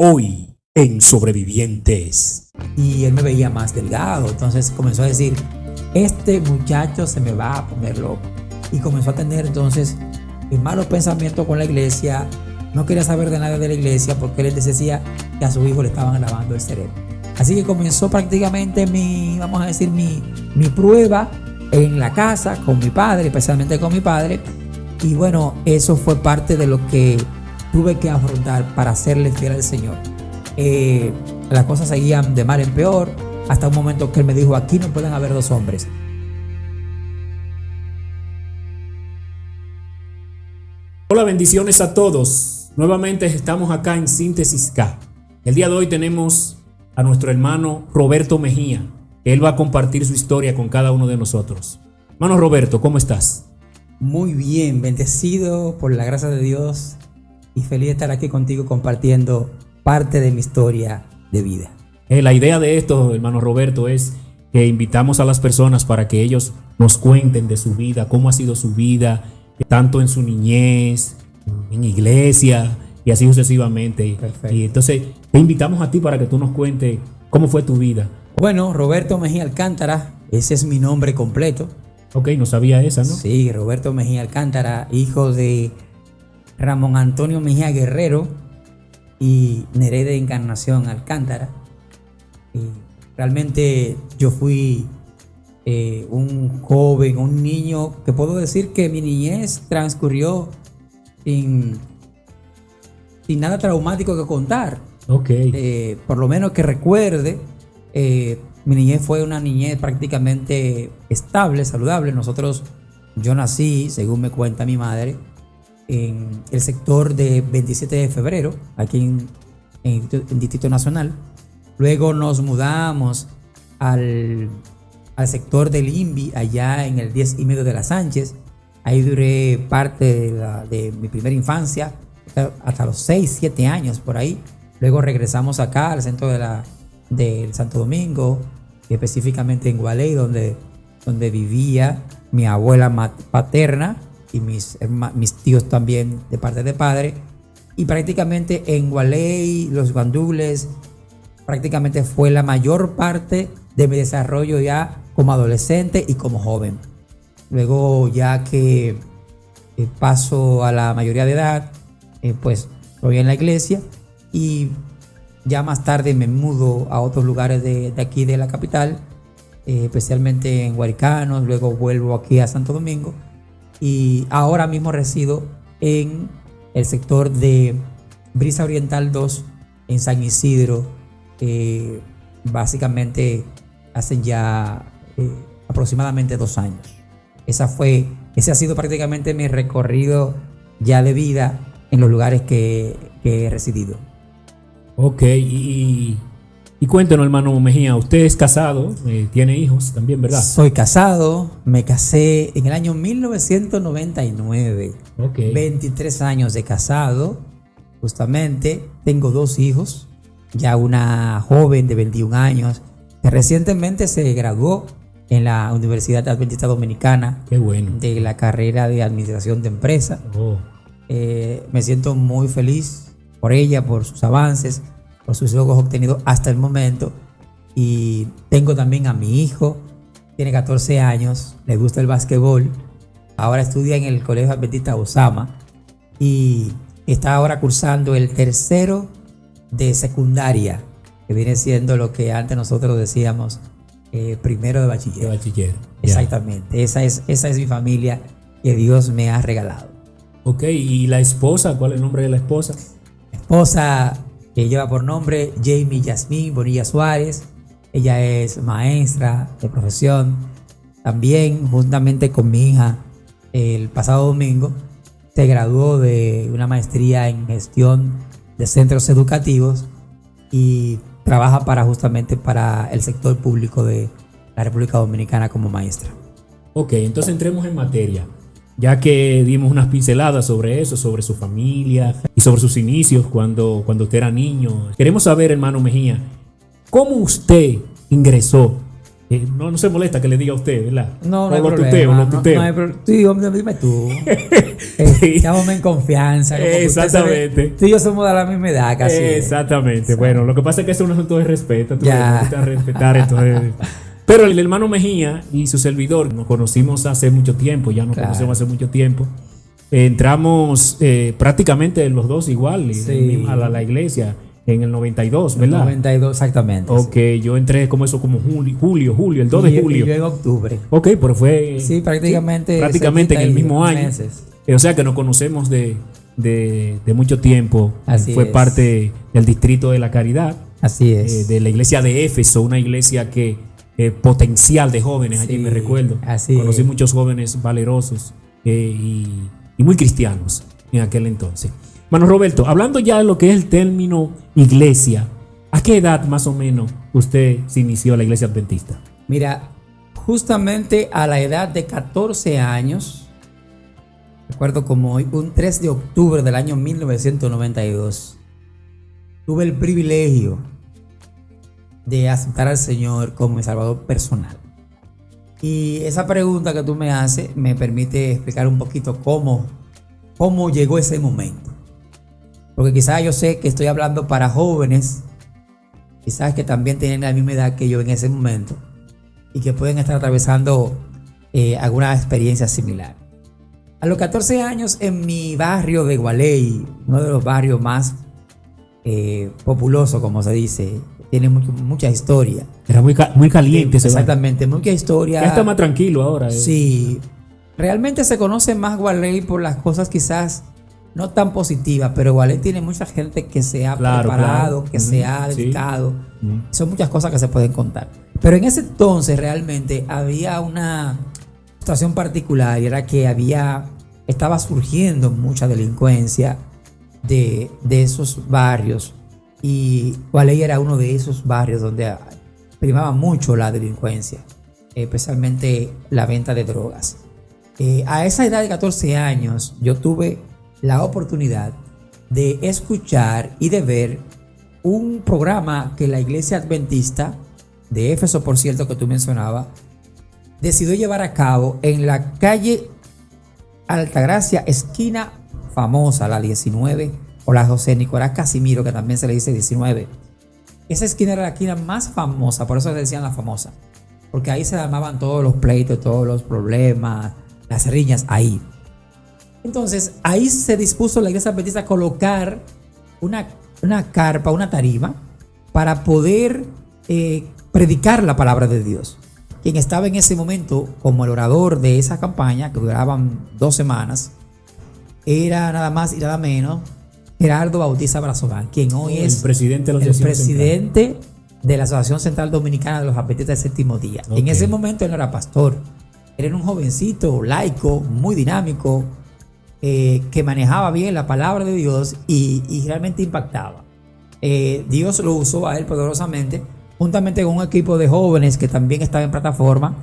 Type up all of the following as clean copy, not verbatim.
Hoy en Sobrevivientes. Y él me veía más delgado, entonces comenzó a decir, este muchacho se me va a poner loco. Y comenzó a tener entonces malos pensamientos con la iglesia. No quería saber de nada de la iglesia porque él decía que a su hijo le estaban lavando el cerebro. Así que comenzó prácticamente mi prueba en la casa con mi padre, especialmente con mi padre. Y bueno, eso fue parte de lo que tuve que afrontar para serle fiel al Señor. Las cosas seguían de mal en peor hasta un momento que él me dijo, aquí no pueden haber dos hombres. Hola, bendiciones a todos. Nuevamente estamos acá en Síntesis K. El día de hoy tenemos a nuestro hermano Roberto Mejía. Él va a compartir su historia con cada uno de nosotros. Hermano Roberto, ¿cómo estás? Muy bien, bendecido por la gracia de Dios y feliz de estar aquí contigo compartiendo parte de mi historia de vida. La idea de esto, hermano Roberto, es que invitamos a las personas para que ellos nos cuenten de su vida, cómo ha sido su vida, tanto en su niñez, en iglesia y así sucesivamente. Perfecto. Y entonces te invitamos a ti para que tú nos cuentes cómo fue tu vida. Bueno, Roberto Mejía Alcántara, ese es mi nombre completo. Ok, no sabía esa, ¿no? Sí, Roberto Mejía Alcántara, hijo de Ramón Antonio Mejía Guerrero y Nereida Encarnación Alcántara. Realmente yo fui un joven, un niño que puedo decir que mi niñez transcurrió sin nada traumático que contar. Ok. Por lo menos que recuerde, mi niñez fue una niñez prácticamente estable, saludable. Yo nací, según me cuenta mi madre, en el sector de 27 de febrero, aquí en Distrito Nacional. Luego nos mudamos al sector del INVI, allá en el 10 y medio de la Sánchez. Ahí duré parte de mi primera infancia, hasta los 6, 7 años por ahí. Luego regresamos acá al centro del Santo Domingo, específicamente en Gualey, donde vivía mi abuela paterna y mis tíos también de parte de padre. Y prácticamente en Gualey, Los Guandules, prácticamente fue la mayor parte de mi desarrollo ya como adolescente y como joven. Luego, ya que paso a la mayoría de edad, pues voy en la iglesia y ya más tarde me mudo a otros lugares de aquí de la capital, especialmente en Guaricanos. Luego vuelvo aquí a Santo Domingo y ahora mismo resido en el sector de Brisa Oriental 2 en San Isidro. Básicamente hacen ya aproximadamente 2 años. Ese ha sido prácticamente mi recorrido ya de vida en los lugares que he residido. Ok, y cuéntenos, hermano Mejía, usted es casado, tiene hijos también, ¿verdad? Soy casado, me casé en el año 1999. Ok. 23 años de casado, justamente. Tengo 2 hijos, ya una joven de 21 años que recientemente se graduó en la Universidad Adventista Dominicana. Qué bueno. De la carrera de Administración de Empresa. Oh. Me siento muy feliz por ella, por sus avances, por sus logros obtenidos hasta el momento. Y tengo también a mi hijo, tiene 14 años, le gusta el básquetbol, ahora estudia en el Colegio Adventista Osama y está ahora cursando el tercero de secundaria, que viene siendo lo que antes nosotros decíamos primero de bachiller. De bachiller. Exactamente, esa es mi familia que Dios me ha regalado. Ok, ¿y la esposa? ¿Cuál es el nombre de la esposa? Esposa que lleva por nombre Jamie Yasmín Bonilla Suárez. Ella es maestra de profesión. También, juntamente con mi hija, el pasado domingo se graduó de una maestría en gestión de centros educativos y trabaja justamente para el sector público de la República Dominicana como maestra. Ok, entonces entremos en materia. Ya que dimos unas pinceladas sobre eso, sobre su familia y sobre sus inicios cuando usted era niño. Queremos saber, hermano Mejía, ¿cómo usted ingresó No se molesta que le diga a usted, ¿verdad? No, no O hay lo problema. tuteo, lo No, tuteo. no hay problema. Sí, hombre, dime tú. Llámame en confianza. Como que usted Exactamente. sabe, tú y yo somos de la misma edad casi. Exactamente. Bueno, lo que pasa es que es un asunto de respeto. Tú Ya. necesitas respetar entonces. Pero el hermano Mejía y su servidor nos conocimos hace mucho tiempo, ya nos Claro. conocemos hace mucho tiempo. Entramos prácticamente los dos igual Sí. a la iglesia en el 92, ¿verdad? 92, exactamente. Ok, yo entré como eso como julio, el 2 Y de yo- julio. Y yo en octubre. Ok, pero fue Sí, prácticamente. prácticamente en el cerquita y mismo año. meses. O sea que nos conocemos de mucho tiempo. Así Fue es. parte del distrito de la Caridad, Así es. de la iglesia de Éfeso, una iglesia que potencial de jóvenes, allí Sí, me recuerdo. así Conocí es. muchos jóvenes valerosos y muy cristianos en aquel entonces. Mano Roberto, hablando ya de lo que es el término iglesia, ¿a qué edad más o menos usted se inició la iglesia adventista? Mira, justamente a la edad de 14 años, recuerdo como hoy, un 3 de octubre del año 1992, tuve el privilegio de aceptar al Señor como mi Salvador personal. Y esa pregunta que tú me haces me permite explicar un poquito cómo llegó ese momento. Porque quizás yo sé que estoy hablando para jóvenes, quizás que también tienen la misma edad que yo en ese momento y que pueden estar atravesando alguna experiencia similar. A los 14 años en mi barrio de Gualey, uno de los barrios más populosos, como se dice, tiene mucha historia. Era muy caliente ese barrio. Exactamente, mucha historia. Ya está más tranquilo ahora. Sí, realmente se conoce más Gualey por las cosas quizás no tan positivas, pero Gualey tiene mucha gente que se ha Claro, preparado, claro. que se ha Sí. dedicado. Son muchas cosas que se pueden contar. Pero en ese entonces realmente había una situación particular y era que estaba surgiendo mucha delincuencia de esos barrios y Gualey era uno de esos barrios donde primaba mucho la delincuencia, especialmente la venta de drogas. A esa edad de 14 años yo tuve la oportunidad de escuchar y de ver un programa que la iglesia adventista de Éfeso, por cierto, que tú mencionabas, decidió llevar a cabo en la calle Altagracia, esquina famosa, la 19, o la José Nicolás Casimiro, que también se le dice 19. Esa esquina era la esquina más famosa, por eso le decían la famosa, porque ahí se armaban todos los pleitos, todos los problemas, las riñas, ahí. Entonces, ahí se dispuso la iglesia adventista a colocar una carpa, una tarima, para poder predicar la palabra de Dios. Quien estaba en ese momento como el orador de esa campaña, que duraban 2 semanas, era nada más y nada menos Gerardo Bautista Brazován, quien hoy es el presidente de la el Asociación presidente de la Asociación Central Dominicana de los Adventistas del Séptimo Día. Ok. En ese momento él no era pastor, él era un jovencito laico, muy dinámico, que manejaba bien la palabra de Dios y realmente impactaba. Dios lo usó a él poderosamente, juntamente con un equipo de jóvenes que también estaba en plataforma,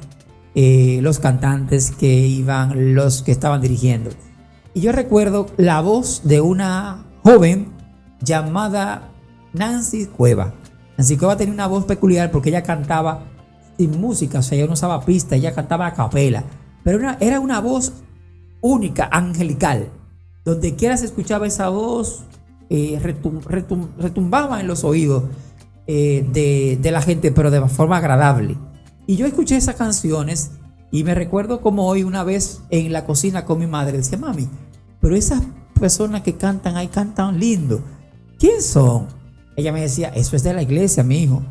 los cantantes que iban, los que estaban dirigiendo. Y yo recuerdo la voz de una joven llamada Nancy Cueva. Nancy Cueva tenía una voz peculiar porque ella cantaba sin música, o sea, ella no usaba pista, ella cantaba a capela, pero era una voz única, angelical. Donde quiera se escuchaba esa voz, retumbaba en los oídos de la gente, pero de forma agradable. Y yo escuché esas canciones y me recuerdo como hoy una vez en la cocina con mi madre, decía, mami, pero esas personas que cantan ahí cantan lindo, ¿quién son? Ella me decía, eso es de la iglesia, mi hijo.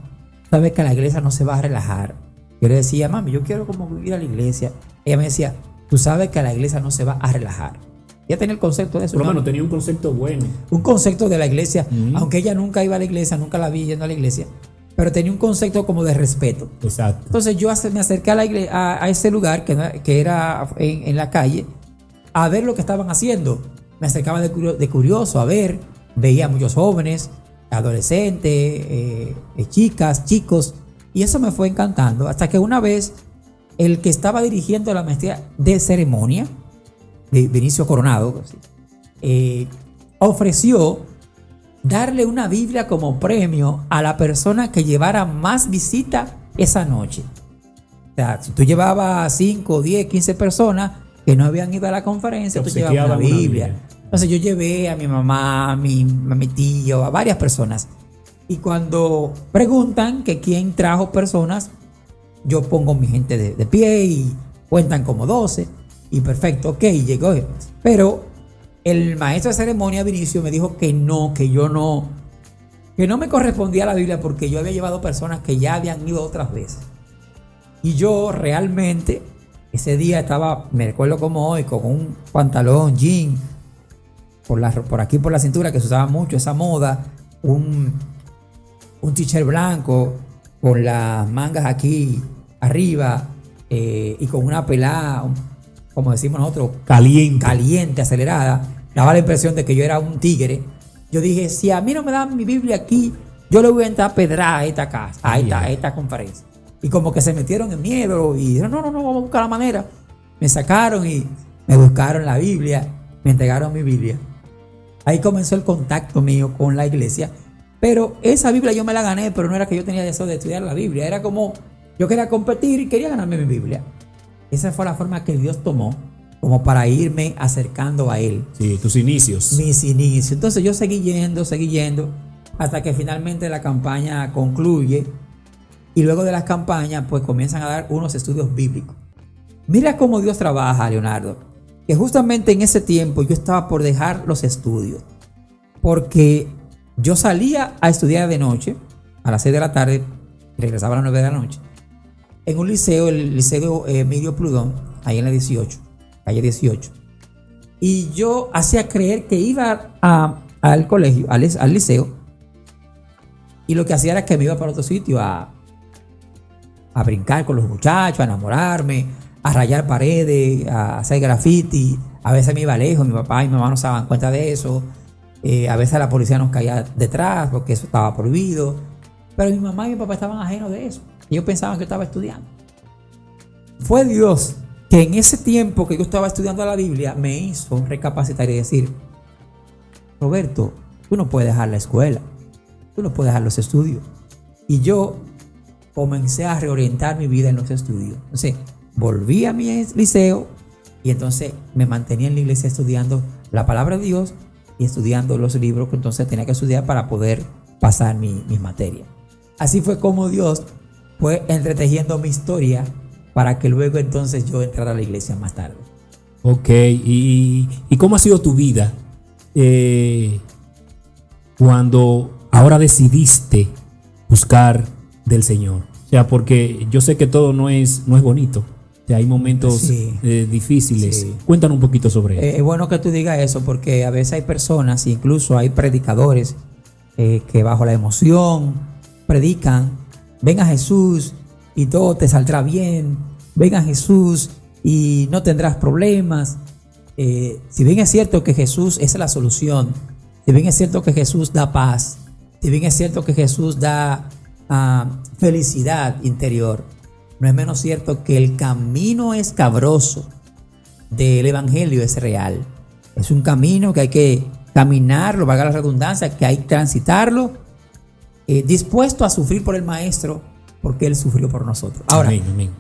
Sabes que la iglesia no se va a relajar. Yo le decía, mami, yo quiero como ir a la iglesia. Ella me decía, tú sabes que la iglesia no se va a relajar. Ella tenía el concepto de eso. Por lo ¿no? menos tenía un concepto bueno. Un concepto de la iglesia, aunque ella nunca iba a la iglesia, nunca la vi yendo a la iglesia, pero tenía un concepto como de respeto. Exacto. Entonces yo me acerqué a ese lugar que era en la calle a ver lo que estaban haciendo. Me acercaba de curioso a ver, veía muchos jóvenes, adolescentes, chicas, chicos, y eso me fue encantando hasta que una vez el que estaba dirigiendo la maestría de ceremonia, Vinicio Coronado, ofreció darle una Biblia como premio a la persona que llevara más visita esa noche. O sea, si tú llevabas 5, 10, 15 personas que no habían ido a la conferencia, tú llevabas una Biblia. Entonces yo llevé a mi mamá, a mi tío, a varias personas. Y cuando preguntan que quién trajo personas, yo pongo mi gente de pie y cuentan como 12. Y perfecto, ok, llegó. Pero el maestro de ceremonia, Vinicio, me dijo que no me correspondía la Biblia porque yo había llevado personas que ya habían ido otras veces. Y yo realmente ese día estaba, me recuerdo como hoy, con un pantalón, jean, por aquí por la cintura, que se usaba mucho esa moda, un t-shirt blanco con las mangas aquí arriba y con una pelada, como decimos nosotros, caliente, acelerada. Daba la impresión de que yo era un tigre. Yo dije, si a mí no me dan mi Biblia aquí, yo le voy a entrar a pedrar a esta casa, a esta conferencia. Y como que se metieron en miedo y dijeron, no, vamos a buscar la manera. Me sacaron y me buscaron la Biblia, me entregaron mi Biblia. Ahí comenzó el contacto mío con la iglesia. Pero esa Biblia yo me la gané, pero no era que yo tenía deseo de estudiar la Biblia. Era como, yo quería competir y quería ganarme mi Biblia. Esa fue la forma que Dios tomó como para irme acercando a Él. Sí, tus inicios. Mis inicios. Entonces yo seguí yendo, hasta que finalmente la campaña concluye. Y luego de las campañas, pues comienzan a dar unos estudios bíblicos. Mira cómo Dios trabaja, Leonardo. Que justamente en ese tiempo yo estaba por dejar los estudios. Porque yo salía a estudiar de noche, a las 6 de la tarde, y regresaba a las 9 de la noche, en un liceo, el liceo Emilio Prudón, ahí en la 18, calle 18. Y yo hacía creer que iba al colegio, al liceo, y lo que hacía era que me iba para otro sitio a brincar con los muchachos, a enamorarme, a rayar paredes, a hacer graffiti. A veces me iba lejos, mi papá y mi mamá no se daban cuenta de eso. A veces la policía nos caía detrás porque eso estaba prohibido. Pero mi mamá y mi papá estaban ajenos de eso. Ellos pensaban que yo estaba estudiando. Fue Dios que en ese tiempo que yo estaba estudiando la Biblia me hizo recapacitar y decir, Roberto, tú no puedes dejar la escuela, tú no puedes dejar los estudios. Y yo comencé a reorientar mi vida en los estudios. Entonces volví a mi liceo y entonces me mantenía en la iglesia estudiando la palabra de Dios y estudiando los libros que entonces tenía que estudiar para poder pasar mis materias. Así fue como Dios fue entretejiendo mi historia para que luego entonces yo entrara a la iglesia más tarde. Ok, ¿y cómo ha sido tu vida cuando ahora decidiste buscar del Señor? O sea, porque yo sé que todo no es bonito. O sea, hay momentos difíciles. Sí. Cuéntanos un poquito sobre eso. Es bueno que tú digas eso porque a veces hay personas, incluso hay predicadores que bajo la emoción predican, ven a Jesús y todo te saldrá bien, ven a Jesús y no tendrás problemas. Si bien es cierto que Jesús es la solución, si bien es cierto que Jesús da paz, si bien es cierto que Jesús da felicidad interior, no es menos cierto que el camino escabroso del evangelio es real. Es un camino que hay que caminarlo, valga la redundancia, que hay que transitarlo, dispuesto a sufrir por el maestro, porque él sufrió por nosotros. Ahora, amén.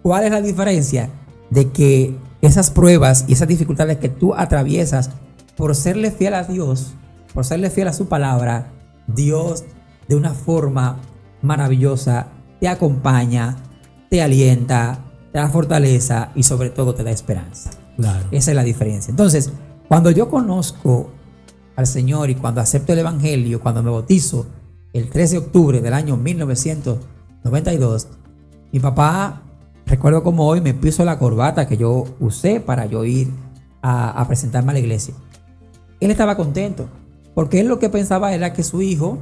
¿Cuál es la diferencia de que esas pruebas y esas dificultades que tú atraviesas por serle fiel a Dios, por serle fiel a su palabra, Dios de una forma maravillosa te acompaña, te alienta, te da fortaleza y sobre todo te da esperanza? Claro. Esa es la diferencia. Entonces, cuando yo conozco al Señor y cuando acepto el evangelio, cuando me bautizo el 13 de octubre del año 1992, mi papá, recuerdo como hoy, me puso la corbata que yo usé para yo ir a presentarme a la iglesia. Él estaba contento porque él lo que pensaba era que su hijo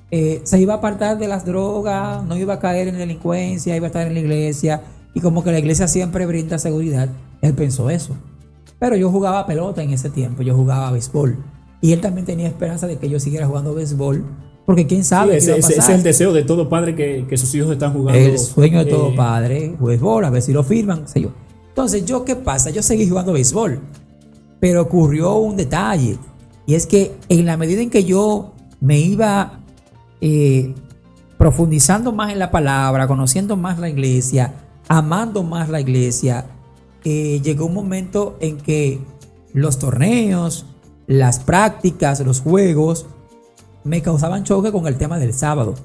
se iba a apartar de las drogas, no iba a caer en delincuencia, iba a estar en la iglesia y como que la iglesia siempre brinda seguridad. Él pensó eso. Pero yo jugaba pelota en ese tiempo, yo jugaba béisbol y él también tenía esperanza de que yo siguiera jugando béisbol porque quién sabe. Sí, ese es el deseo de todo padre que sus hijos están jugando. El sueño de todo padre, béisbol, a ver si lo firman, sé yo. Entonces, ¿yo qué pasa? Yo seguí jugando béisbol, pero ocurrió un detalle y es que en la medida en que yo me iba profundizando más en la palabra, conociendo más la iglesia, amando más la iglesia, llegó un momento en que los torneos, las prácticas, los juegos me causaban choque con el tema del sábado.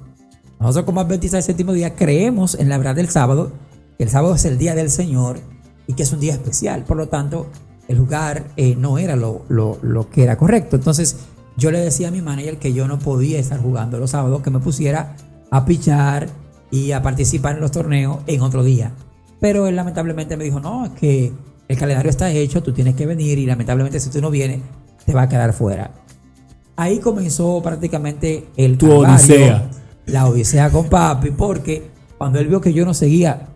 Nosotros como adventistas del séptimo día creemos en la verdad del sábado, que el sábado es el día del Señor y que es un día especial. Por lo tanto, el jugar no era lo que era correcto. Entonces yo le decía a mi manager que yo no podía estar jugando los sábados, que me pusiera a pichar y a participar en los torneos en otro día. Pero él lamentablemente me dijo, no, es que el calendario está hecho, tú tienes que venir y lamentablemente si tú no vienes te va a quedar fuera. Ahí comenzó prácticamente el tu calvario, odisea. La odisea con papi, porque cuando él vio que yo no seguía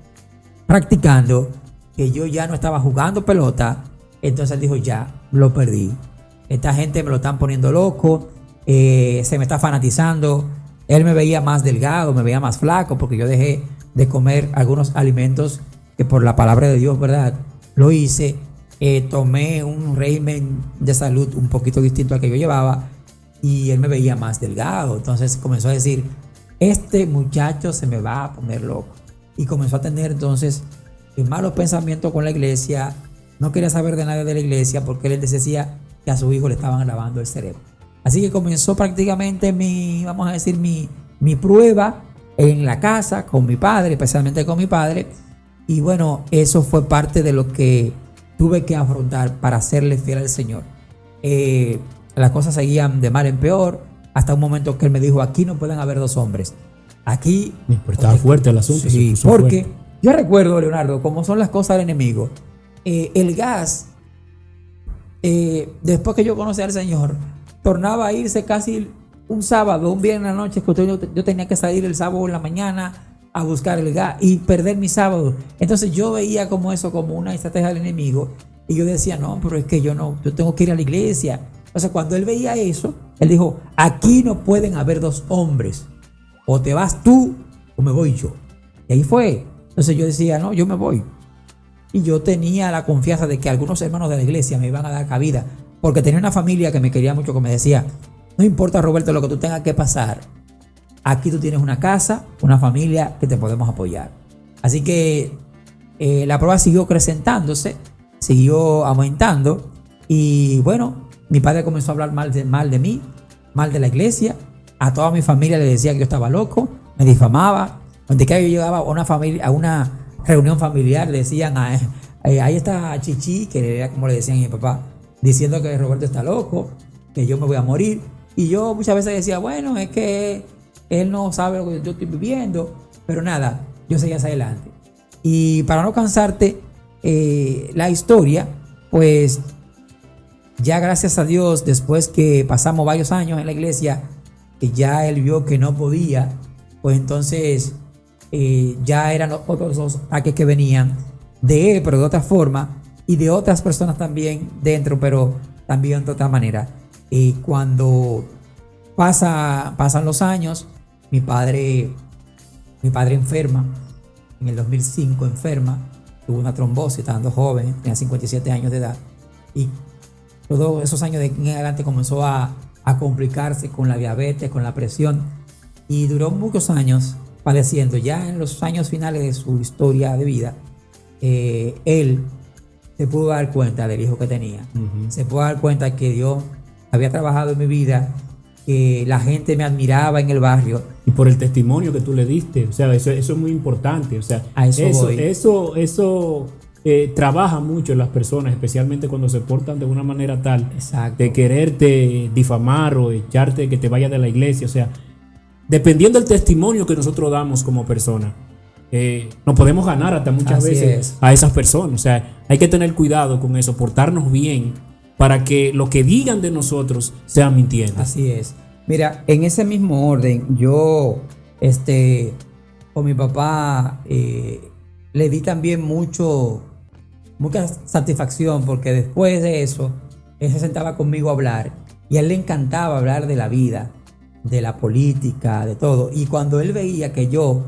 practicando, que yo ya no estaba jugando pelota, entonces él dijo, ya, lo perdí. Esta gente me lo están poniendo loco, se me está fanatizando. Él me veía más delgado, me veía más flaco, porque yo dejé de comer algunos alimentos que por la palabra de Dios, ¿verdad? Lo hice. Tomé un régimen de salud un poquito distinto al que yo llevaba y él me veía más delgado. Entonces comenzó a decir, este muchacho se me va a poner loco. Y comenzó a tener entonces malos pensamientos con la iglesia. No quería saber de nada de la iglesia porque él decía que a su hijo le estaban lavando el cerebro. Así que comenzó prácticamente vamos a decir, mi prueba en la casa con mi padre, especialmente con mi padre. Y bueno, eso fue parte de lo que tuve que afrontar para serle fiel al Señor. Las cosas seguían de mal en peor, hasta un momento que él me dijo, aquí no pueden haber dos hombres. Aquí... Pero estaba fuerte el asunto. Sí, porque fuerte. Yo recuerdo, Leonardo, como son las cosas del enemigo. El gas, después que yo conocí al Señor, tornaba a irse casi un sábado, un viernes en la noche, que yo tenía que salir el sábado en la mañana a buscar el gas y perder mi sábado. Entonces yo veía como eso, como una estrategia del enemigo, y yo decía, no, pero es que yo tengo que ir a la iglesia. Entonces cuando él veía eso, él dijo, aquí no pueden haber dos hombres, o te vas tú o me voy yo. Y ahí fue. Entonces yo decía, no, yo me voy. Y yo tenía la confianza de que algunos hermanos de la iglesia me iban a dar cabida, porque tenía una familia que me quería mucho, que me decía, no importa, Roberto, lo que tú tengas que pasar, aquí tú tienes una casa, una familia que te podemos apoyar. Así que la prueba siguió acrecentándose, siguió aumentando, y bueno, mi padre comenzó a hablar mal de mí, mal de la iglesia. A toda mi familia le decía que yo estaba loco, me difamaba. Donde que yo llegaba a una reunión familiar, le decían, ahí está Chichi, que era como le decían a mi papá, diciendo que Roberto está loco, que yo me voy a morir. Y yo muchas veces decía, bueno, es que él no sabe lo que yo estoy viviendo, pero nada, yo seguía hacia adelante. Y para no cansarte la historia, pues ya gracias a Dios, después que pasamos varios años en la iglesia, que ya él vio que no podía, pues entonces ya eran otros dos ataques que venían de él, pero de otra forma, y de otras personas también dentro, pero también de otra manera. Y cuando pasan los años, mi padre enferma, en el 2005 enferma, tuvo una trombosis, estando joven, tenía 57 años de edad, y todos esos años de en adelante comenzó a complicarse con la diabetes, con la presión, y duró muchos años padeciendo. Ya en los años finales de su historia de vida, él se pudo dar cuenta del hijo que tenía. Se pudo dar cuenta que Dios había trabajado en mi vida, que la gente me admiraba en el barrio. Y por el testimonio que tú le diste, o sea, eso es muy importante. O sea, eso trabaja mucho en las personas, especialmente cuando se portan de una manera tal, exacto, de quererte difamar o echarte que te vayas de la iglesia. O sea, dependiendo del testimonio que nosotros damos como persona, nos podemos ganar hasta muchas veces a esas personas. O sea, hay que tener cuidado con eso, portarnos bien, para que lo que digan de nosotros sean mintiendo. Así es. Mira, en ese mismo orden, yo con mi papá le di también mucha satisfacción, porque después de eso, él se sentaba conmigo a hablar, y a él le encantaba hablar de la vida, de la política, de todo. Y cuando él veía que yo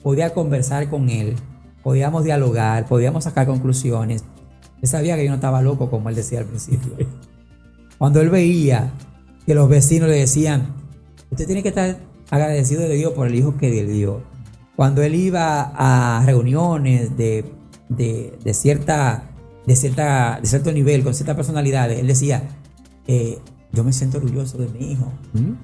podía conversar con él, podíamos dialogar, podíamos sacar conclusiones, él sabía que yo no estaba loco, como él decía al principio. Cuando él veía que los vecinos le decían, usted tiene que estar agradecido de Dios por el hijo que le dio, cuando él iba a reuniones de cierto nivel, con cierta personalidad, él decía, yo me siento orgulloso de mi hijo,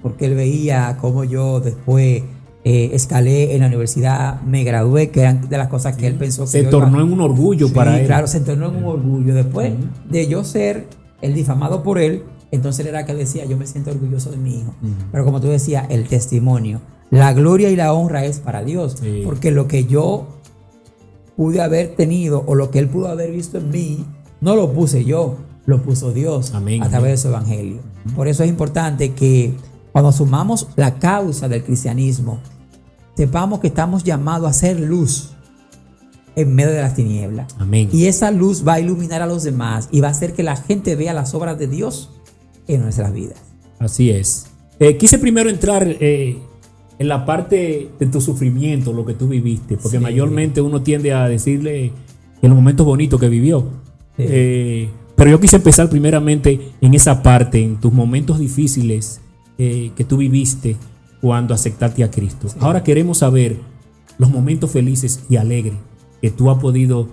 porque él veía cómo yo después escalé en la universidad, me gradué, que eran de las cosas que él pensó que se tornó en un orgullo para él. Claro, se tornó en un orgullo. Después de yo ser el difamado por él, entonces él era que decía, yo me siento orgulloso de mi hijo. Pero como tú decías, el testimonio, la gloria y la honra es para Dios, porque lo que yo pude haber tenido o lo que él pudo haber visto en mí, no lo puse yo, lo puso Dios. Amén, a través de su evangelio. Por eso es importante que cuando sumamos la causa del cristianismo, sepamos que estamos llamados a ser luz en medio de las tinieblas. Amén. Y esa luz va a iluminar a los demás y va a hacer que la gente vea las obras de Dios en nuestras vidas. Así es. Quise primero entrar en la parte de tu sufrimiento, lo que tú viviste, porque mayormente uno tiende a decirle en los momentos bonitos que vivió. Pero yo quise empezar primeramente en esa parte, en tus momentos difíciles que tú viviste cuando aceptaste a Cristo. Ahora queremos saber los momentos felices y alegres que tú has podido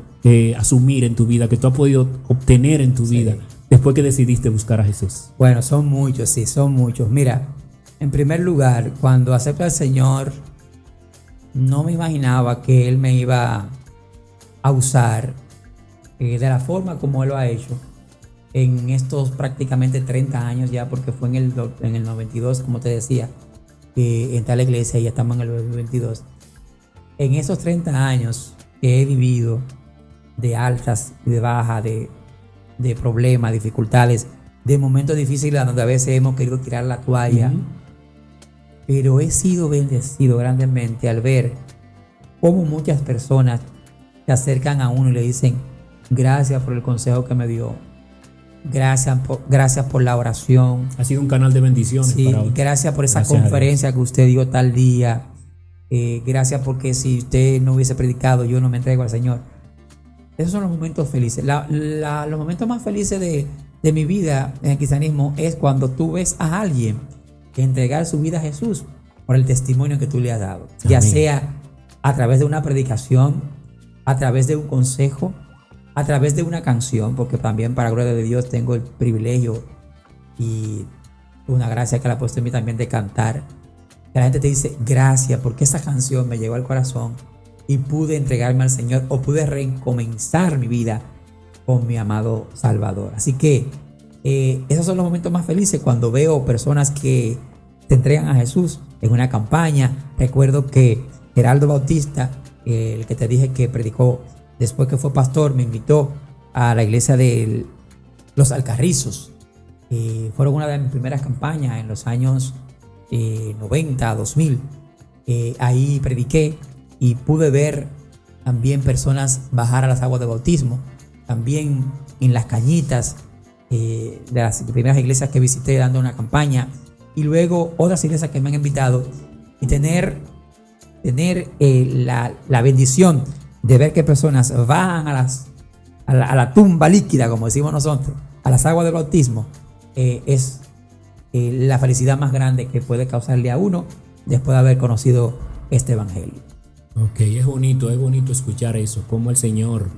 asumir en tu vida, que tú has podido obtener en tu vida después que decidiste buscar a Jesús. Bueno, son muchos, sí, son muchos. Mira, en primer lugar, cuando acepto al Señor, no me imaginaba que Él me iba a usar de la forma como Él lo ha hecho en estos prácticamente 30 años ya, porque fue en el 92, como te decía, que entré a la iglesia y ya estamos en el 2022. En esos 30 años que he vivido de altas y de bajas, de problemas, dificultades, de momentos difíciles donde a veces hemos querido tirar la toalla, pero he sido bendecido grandemente al ver cómo muchas personas se acercan a uno y le dicen, gracias por el consejo que me dio, gracias por la oración. Ha sido un canal de bendiciones para otros. Gracias por esa conferencia que usted dio tal día. Gracias porque si usted no hubiese predicado, yo no me entrego al Señor. Esos son los momentos felices. Los momentos más felices de mi vida en el cristianismo es cuando tú ves a alguien entregar su vida a Jesús por el testimonio que tú le has dado. Amén. Ya sea a través de una predicación, a través de un consejo, a través de una canción, porque también para gloria de Dios tengo el privilegio y una gracia que le ha puesto en mí también de cantar. Que la gente te dice gracias porque esa canción me llegó al corazón y pude entregarme al Señor o pude recomenzar mi vida con mi amado Salvador. Así que esos son los momentos más felices cuando veo personas que se entregan a Jesús en una campaña. Recuerdo que Geraldo Bautista, el que te dije que predicó después que fue pastor, me invitó a la iglesia de Los Alcarrizos. Fueron una de mis primeras campañas en los años 90, 2000. Ahí prediqué y pude ver también personas bajar a las aguas de bautismo. También en Las Cañitas, de las primeras iglesias que visité dando una campaña. Y luego otras iglesias que me han invitado. Y tener la bendición de ver que personas bajan a la tumba líquida, como decimos nosotros, a las aguas del bautismo, es la felicidad más grande que puede causarle a uno después de haber conocido este evangelio. Ok, es bonito escuchar eso, cómo el Señor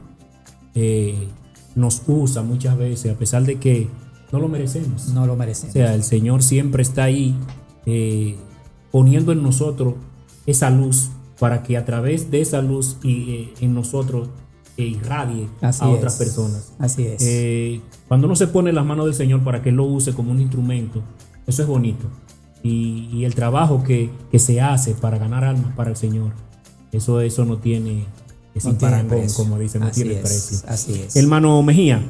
nos usa muchas veces, a pesar de que no lo merecemos. No lo merecemos. O sea, el Señor siempre está ahí poniendo en nosotros esa luz para que a través de esa luz en nosotros irradie a otras personas. Así es. Cuando uno se pone en las manos del Señor para que Él lo use como un instrumento, eso es bonito. Y el trabajo que se hace para ganar almas para el Señor, eso no tiene ese parangón, como dicen, no tiene precio. Así es. Hermano Mejía.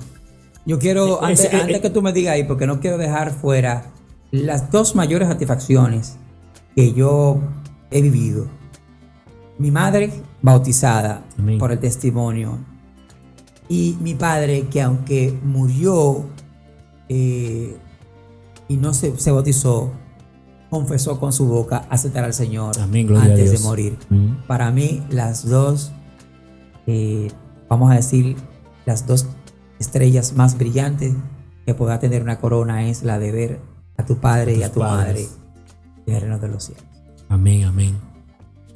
Yo quiero, antes que tú me digas ahí, porque no quiero dejar fuera las dos mayores satisfacciones que yo he vivido. Mi madre bautizada Amén. Por el testimonio, y mi padre que aunque murió y no se bautizó, confesó con su boca aceptar al Señor. Amén, gloria antes a Dios. de morir. Para mí las dos, vamos a decir, las dos estrellas más brillantes que pueda tener una corona es la de ver a tu padre y a tu madre en el reino de los cielos. Amén, amén.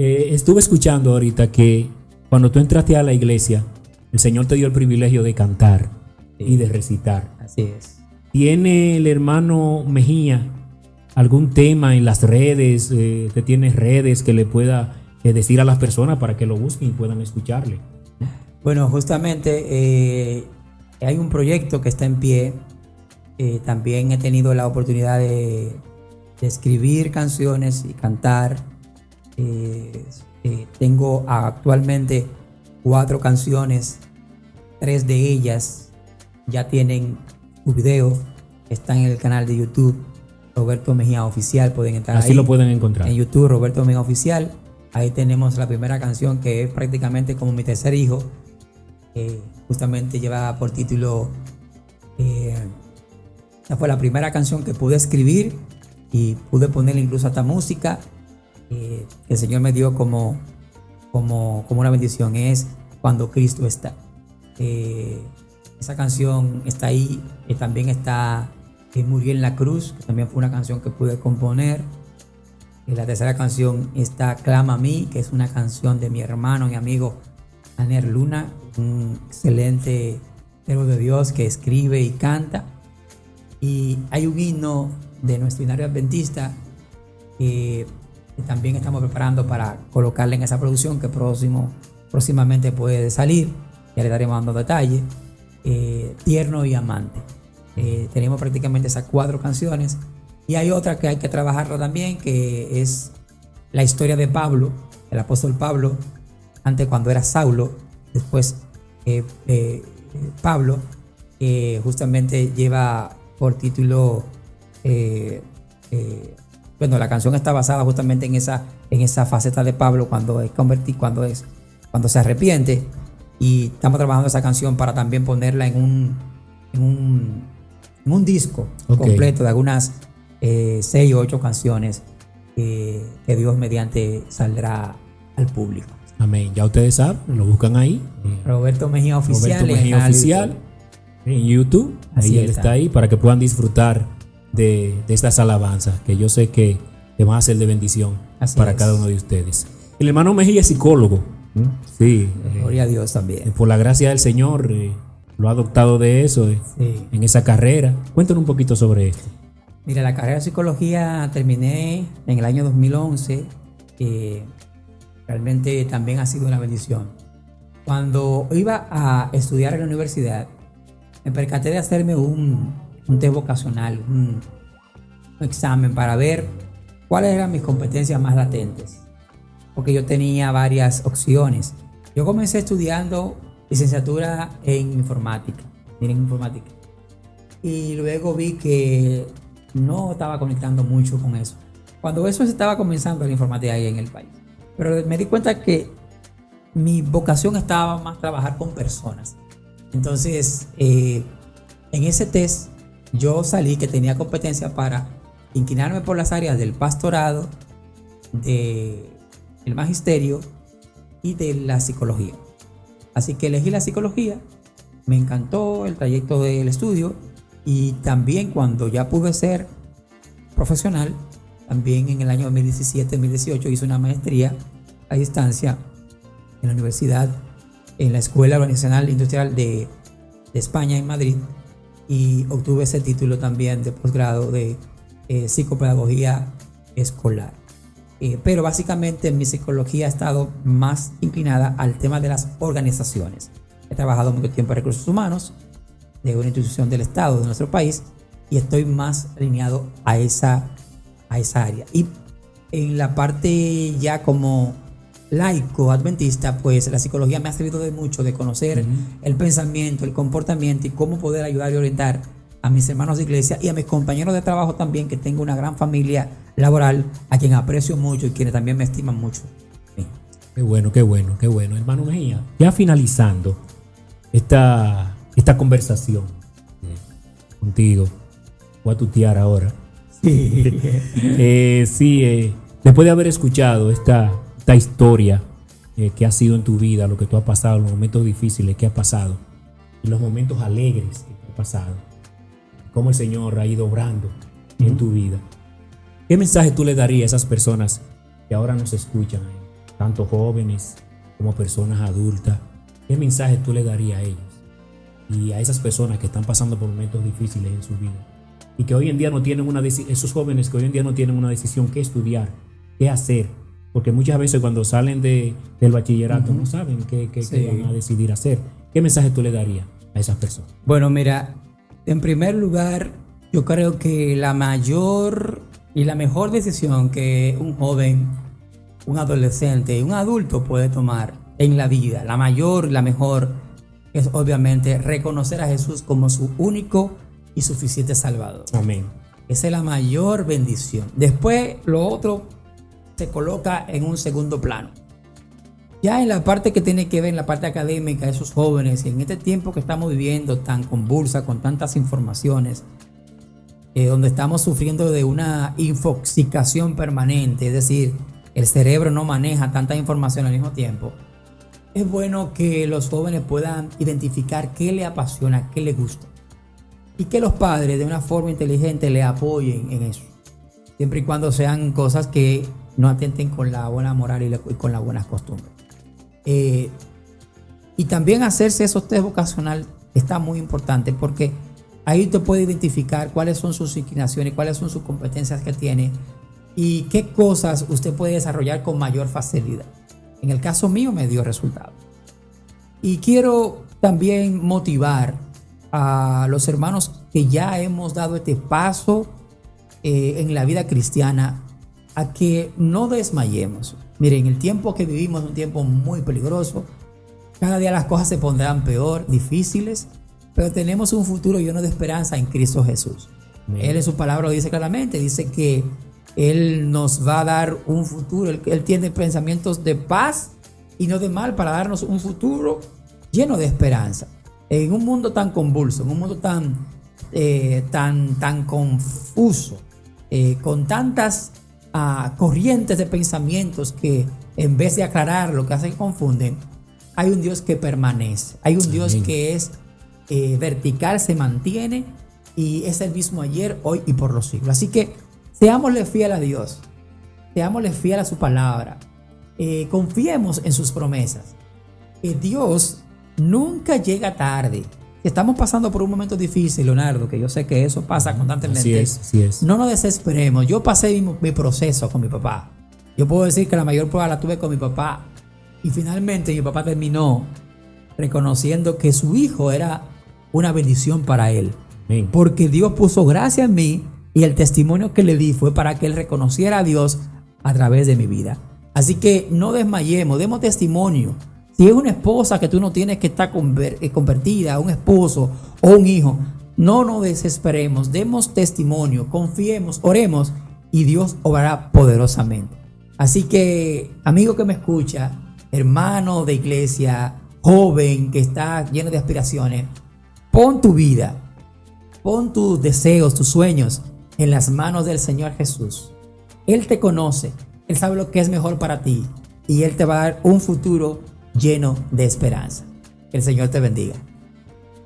Estuve escuchando ahorita que cuando tú entraste a la iglesia, el Señor te dio el privilegio de cantar y de recitar. Así es. ¿Tiene el hermano Mejía algún tema en las redes? ¿Te tiene redes que le pueda decir a las personas para que lo busquen y puedan escucharle? Bueno, justamente hay un proyecto que está en pie. También he tenido la oportunidad de escribir canciones y cantar. Tengo actualmente 4 canciones. 3 de ellas ya tienen su video. Están en el canal de YouTube Roberto Mejía Oficial. Pueden entrar Así ahí. lo pueden encontrar. En YouTube Roberto Mejía Oficial. Ahí tenemos la primera canción, que es prácticamente como mi tercer hijo. Justamente lleva por título, esa fue la primera canción que pude escribir y pude ponerle incluso hasta música, que el Señor me dio como una bendición. Es Cuando Cristo está. Esa canción está ahí. También está Murió en la Cruz, que también fue una canción que pude componer. La tercera canción está Clama a mí, que es una canción de mi hermano y amigo Aner Luna, un excelente siervo de Dios que escribe y canta. Y hay un himno de nuestro binario adventista que también estamos preparando para colocarle en esa producción, que próximamente puede salir. Ya le daremos dando detalles. Tierno y Amante. Tenemos prácticamente esas 4 canciones. Y hay otra que hay que trabajarla también, que es la historia de Pablo, el apóstol Pablo, antes cuando era Saulo, después Pablo, justamente lleva por título, bueno, la canción está basada justamente en esa faceta de Pablo cuando se arrepiente, y estamos trabajando esa canción para también ponerla en un disco completo de algunas 6 o 8 canciones que Dios mediante saldrá al público. Amén. Ya ustedes saben, lo buscan ahí. Roberto Mejía Oficial. Roberto Mejía Oficial en YouTube. Ahí él está ahí para que puedan disfrutar de estas alabanzas, que yo sé que van a ser de bendición para cada uno de ustedes. El hermano Mejía es psicólogo. Sí. Gloria a Dios también. Por la gracia del Señor lo ha adoptado de eso, en esa carrera. Cuéntanos un poquito sobre esto. Mira, la carrera de psicología terminé en el año 2011. Realmente también ha sido una bendición. Cuando iba a estudiar en la universidad, me percaté de hacerme un test vocacional, un examen para ver cuáles eran mis competencias más latentes, porque yo tenía varias opciones. Yo comencé estudiando licenciatura en informática, y luego vi que no estaba conectando mucho con eso, cuando eso se estaba comenzando la informática ahí en el país. Pero me di cuenta que mi vocación estaba más trabajar con personas. Entonces, en ese test yo salí que tenía competencia para inclinarme por las áreas del pastorado, del magisterio y de la psicología. Así que elegí la psicología. Me encantó el trayecto del estudio, y también cuando ya pude ser profesional, también en el año 2017-2018 hice una maestría a distancia en la universidad, en la Escuela Organizacional Industrial de España, en Madrid, y obtuve ese título también de posgrado de psicopedagogía escolar. Pero básicamente mi psicología ha estado más inclinada al tema de las organizaciones. He trabajado mucho tiempo en recursos humanos de una institución del Estado de nuestro país, y estoy más alineado a esa área. Y en la parte ya como laico adventista, pues la psicología me ha servido de mucho, de conocer el pensamiento, el comportamiento, y cómo poder ayudar y orientar a mis hermanos de iglesia y a mis compañeros de trabajo también, que tengo una gran familia laboral a quien aprecio mucho y quienes también me estiman mucho. Sí. Qué bueno. Hermano Mejía, ya finalizando esta conversación contigo, voy a tutear ahora. Sí. Después de haber escuchado esta historia que ha sido en tu vida, lo que tú has pasado, los momentos difíciles que has pasado y los momentos alegres que has pasado, cómo el Señor ha ido obrando en tu vida, ¿qué mensaje tú le darías a esas personas que ahora nos escuchan tanto jóvenes como personas adultas, ¿qué mensaje tú le darías a ellos y a esas personas que están pasando por momentos difíciles en su vida y que hoy en día no tienen esos jóvenes que hoy en día no tienen una decisión qué estudiar, qué hacer? Porque muchas veces cuando salen del bachillerato no saben qué van a decidir hacer. ¿Qué mensaje tú le darías a esas personas? Bueno, mira, en primer lugar, yo creo que la mayor y la mejor decisión que un joven, un adolescente, un adulto puede tomar en la vida, la mayor y la mejor, es obviamente reconocer a Jesús como su único y suficiente Salvador. Amén. Esa es la mayor bendición. Después, lo otro se coloca en un segundo plano. Ya en la parte que tiene que ver, en la parte académica, esos jóvenes, y en este tiempo que estamos viviendo tan convulsa, con tantas informaciones, donde estamos sufriendo de una infoxicación permanente, es decir, el cerebro no maneja tanta información al mismo tiempo, es bueno que los jóvenes puedan identificar qué le apasiona, qué le gusta, y que los padres de una forma inteligente le apoyen en eso, siempre y cuando sean cosas que no atenten con la buena moral y con las buenas costumbres. Y también hacerse esos test vocacional está muy importante, porque ahí usted puede identificar cuáles son sus inclinaciones, cuáles son sus competencias que tiene y qué cosas usted puede desarrollar con mayor facilidad. En el caso mío me dio resultado. Y quiero también motivar a los hermanos que ya hemos dado este paso en la vida cristiana a que no desmayemos. Miren, el tiempo que vivimos es un tiempo muy peligroso. Cada día las cosas se pondrán peor, difíciles, pero tenemos un futuro lleno de esperanza en Cristo Jesús. Amén. Él en su palabra lo dice claramente, dice que Él nos va a dar un futuro. Él tiene pensamientos de paz y no de mal para darnos un futuro lleno de esperanza. En un mundo tan convulso, en un mundo tan confuso, con tantas corrientes de pensamientos que en vez de aclarar lo que hacen confunden, hay un Dios que permanece, hay un Dios que es vertical, se mantiene y es el mismo ayer, hoy y por los siglos. Así que seámosle fiel a Dios, seámosle fiel a su palabra, confiemos en sus promesas. Dios nunca llega tarde. Si estamos pasando por un momento difícil, Leonardo, que yo sé que eso pasa constantemente, así es. No nos desesperemos. Yo pasé mi proceso con mi papá. Yo puedo decir que la mayor prueba la tuve con mi papá. Y finalmente mi papá terminó reconociendo que su hijo era una bendición para él. Amén. Porque Dios puso gracia en mí y el testimonio que le di fue para que él reconociera a Dios a través de mi vida. Así que no desmayemos, demos testimonio. Si es una esposa que tú no tienes que estar convertida, un esposo o un hijo, no nos desesperemos, demos testimonio, confiemos, oremos y Dios obrará poderosamente. Así que, amigo que me escucha, hermano de iglesia, joven que está lleno de aspiraciones, pon tu vida, pon tus deseos, tus sueños en las manos del Señor Jesús. Él te conoce, Él sabe lo que es mejor para ti y Él te va a dar un futuro lleno de esperanza. Que el Señor te bendiga.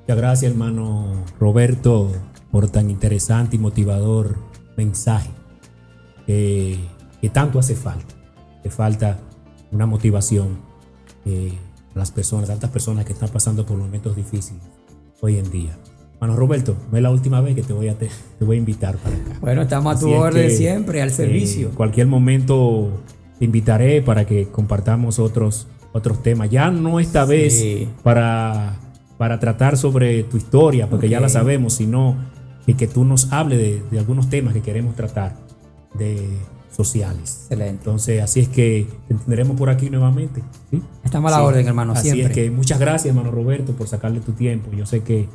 Muchas gracias, hermano Roberto, por tan interesante y motivador mensaje que tanto hace falta. Hace falta una motivación a las personas, tantas personas que están pasando por momentos difíciles hoy en día. Hermano Roberto, no es la última vez que te voy a invitar para acá. Bueno, estamos a tu orden siempre, al servicio. En cualquier momento te invitaré para que compartamos otros temas. Ya no esta vez para tratar sobre tu historia, porque ya la sabemos, sino que tú nos hables de algunos temas que queremos tratar, de sociales. Excelente. Entonces, así es que te tendremos por aquí nuevamente. ¿Sí? Estamos a la orden, hermano, así siempre. Es que muchas gracias, hermano Roberto, por sacarle tu tiempo. Yo sé que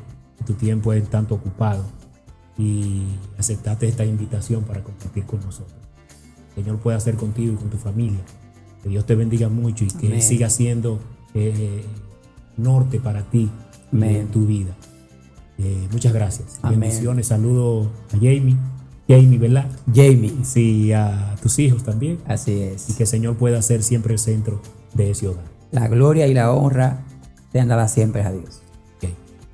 tu tiempo es tanto ocupado y aceptaste esta invitación para compartir con nosotros. El Señor puede hacer contigo y con tu familia. Que Dios te bendiga mucho y que Él siga siendo norte para ti en tu vida. Muchas gracias. Amén. Bendiciones. Saludo a Jamie, ¿verdad? Jamie. Sí, a tus hijos también. Así es. Y que el Señor pueda ser siempre el centro de ese hogar. La gloria y la honra sean dadas siempre a Dios. Okay.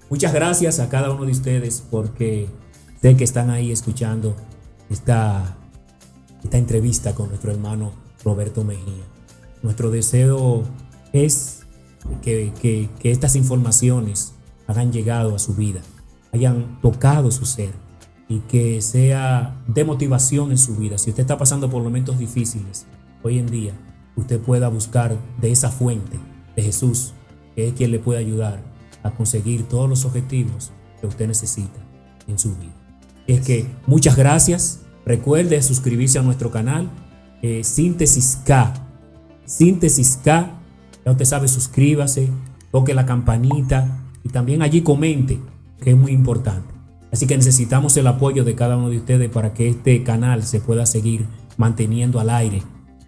Muchas gracias a cada uno de ustedes porque sé que están ahí escuchando esta entrevista con nuestro hermano Roberto Mejía. Nuestro deseo es que estas informaciones hayan llegado a su vida, hayan tocado su ser y que sea de motivación en su vida. Si usted está pasando por momentos difíciles hoy en día, usted pueda buscar de esa fuente de Jesús, que es quien le puede ayudar a conseguir todos los objetivos que usted necesita en su vida. Es que muchas gracias. Recuerde suscribirse a nuestro canal, Síntesis K. Síntesis K. Ya usted sabe, suscríbase, toque la campanita y también allí comente, que es muy importante. Así que necesitamos el apoyo de cada uno de ustedes para que este canal se pueda seguir manteniendo al aire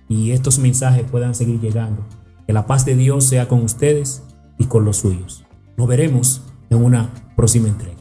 y estos mensajes puedan seguir llegando. Que la paz de Dios sea con ustedes y con los suyos. Nos veremos en una próxima entrega.